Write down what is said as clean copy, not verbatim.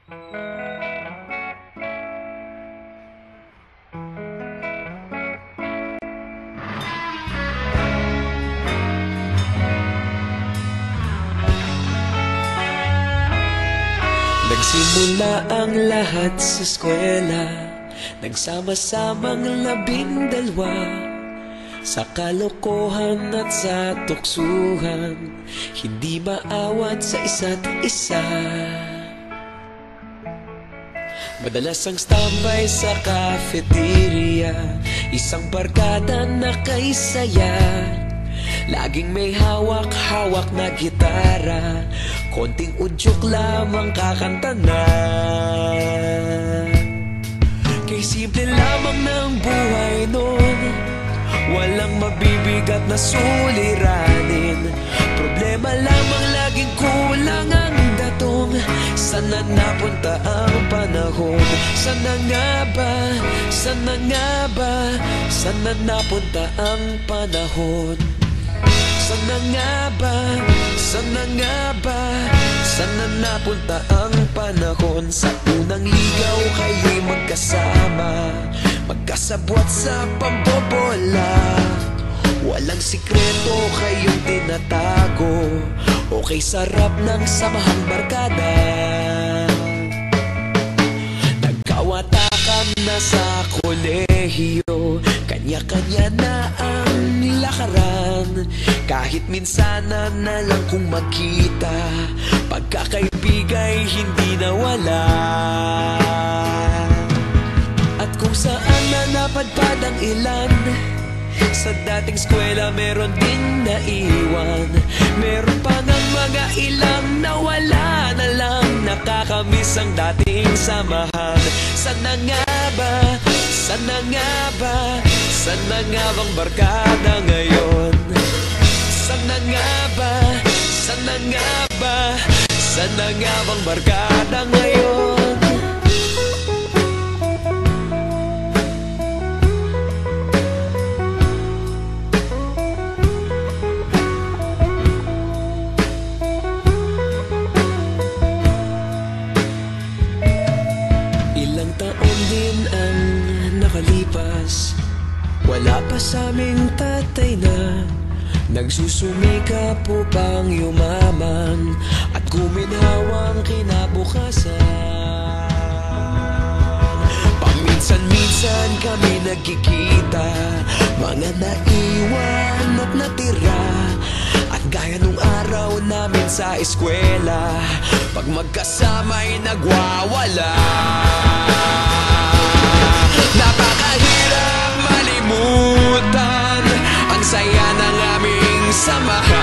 Nagsimula ang lahat sa eskwela, nagsama-samang 12 sa kalokohan at sa tuksuhan, hindi maawat sa isa't isa. Madalas ang standby sa cafeteria, isang barkada na kay saya. Laging may hawak-hawak na gitara, konting udyok lamang kakanta na. Kay simple lamang ng buhay nun, walang mabibigat na suliranin. Problema lamang laging kulang ang datong. Sana napunta ang panahon? Sana nga ba? Sana nga ba? Sana napunta ang panahon? Sana nga ba? Sana nga ba? Sana napunta ang panahon? Sa unang ligaw kayo'y magkasama, magkasabwat sa pambobola. Walang sikreto kayong tinatago, okay sarap ng samahang barkada. Nagkawatakan na sa kolehiyo, kanya-kanya na ang lakaran. Kahit minsanan na lang kung magkita, pagkakaibigay hindi nawala. At kung saan na napadpad ang ilan, sa dating eskwela meron din naiwan. Meron pa ng mga ilang nawala na lang, nakakamiss ang dating samahan. Sana nga ba? Sana nga ba? Sana nga bang barkada ngayon? Sana nga ba? Sana nga ba? Sana nga bang barkada ngayon? Ilang taon din ang nakalipas, wala pa sa aming tatay na nagsusumikap upang yumaman at guminhawang kinabukasan. Paminsan-minsan kami nagkikita, mga naiwan at natira. At gaya nung araw namin sa eskwela, pag magkasama'y nagwawala. Napakahirap malimutan ang saya ng aming samahan.